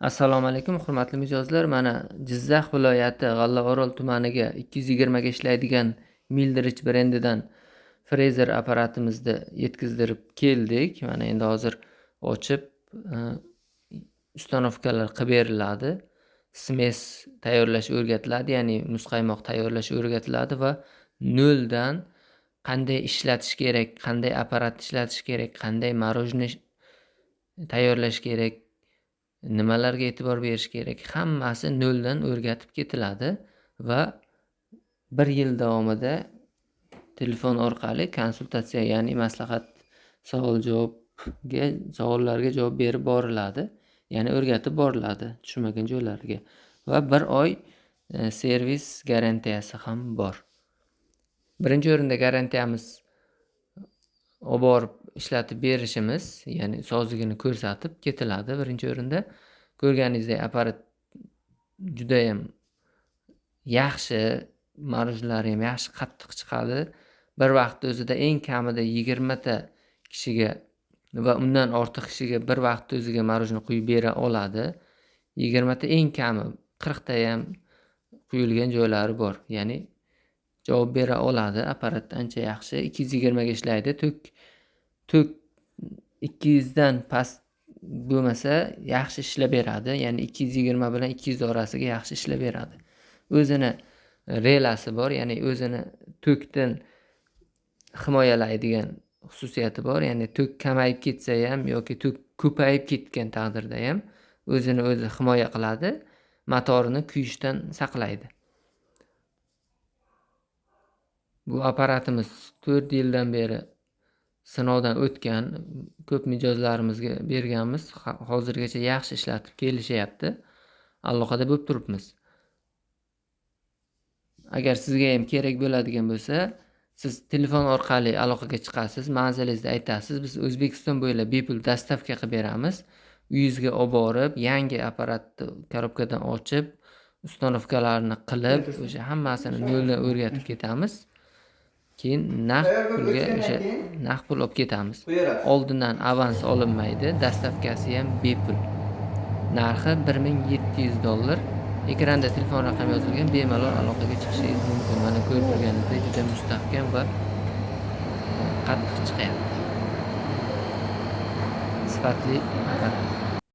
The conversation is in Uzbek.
Assalomu alaykum, hurmatli mijozlar. Mana Jizzax viloyati G'allaorol tumaniga 220 ga ishlaydigan Mildrich brendidan frezer apparatimizni yetkazdirib keldik. Mana endi hozir ochib ustanovkalar qilib beriladi. Smes tayyorlash o'rgatiladi, ya'ni muzqaymoq tayyorlash o'rgatiladi va noldan qanday ishlatish kerak, qanday apparat ishlatish kerak, qanday marojniy tayyorlash kerak, nimalarga e'tibor berish kerak, hammasi noldan o'rgatib ketiladi va 1 yil davomida telefon orqali konsultatsiya, ya'ni maslahat, savollarga javob berib boriladi, ya'ni o'rgatib boriladi tushunmagan joylariga va 1 oy servis garantiyasi ham bor. Birinchi o'rinda garantiyamiz olib borib ishlatib berishimiz, ya'ni sozligini ko'rsatib ketiladi. Birinchi o'rinda ko'rganingizdek apparat juda ham yaxshi, marojnlari ham yaxshi qattiq chiqadi. Bir vaqtda o'zida eng kamida 20 ta kishiga va undan ortiq kishiga bir vaqtda o'ziga marojna quyib bera oladi. 20 ta eng kami 40 ta ham quyilgan joylari bor. Ya'ni javob bera oladi. Apparat ancha yaxshi. 220 ga ishlaydi. Tok 200 dan past bo'lmasa yaxshi ishlab beradi. Ya'ni 220 bilan 200 orasiga yaxshi ishlab beradi. O'zini relasi bor, ya'ni o'zini tokdan himoyalaydigan xususiyati bor. Ya'ni tok kamayib ketsa ham yoki tok ko'payib ketgan taqdirda ham o'zini o'zi himoya qiladi, motorini kuyishdan saqlaydi. Bu apparatimiz 4 yildan beri sinovdan o'tgan, ko'p mijozlarimizga berganmiz. Hozirgacha yaxshi ishlatib kelishyapti. Aloqada bo'lib turibmiz. Agar sizga ham kerak bo'ladigan bo'lsa, siz telefon orqali aloqaga chiqasiz, manzilingizni aytasiz, biz O'zbekiston bo'ylab bepul dostavka qilib beramiz. Uyingizga olib borib, yangi apparatni korobkadan ochib, ustanovkalarni qilib, o'sha hammasini noldan o'rgatib ketamiz. Keyin naqd pul olib ketamiz. Oldindan avans olinmaydi, dostavkasi ham bepul. Narxi $1700. Ekranda telefon raqami yozilgan, bemalol aloqaga chiqishingiz mumkin. Mana ko'rib turganingizdek juda mustahkam va qattiq chiqyapti. Sifatli apparat.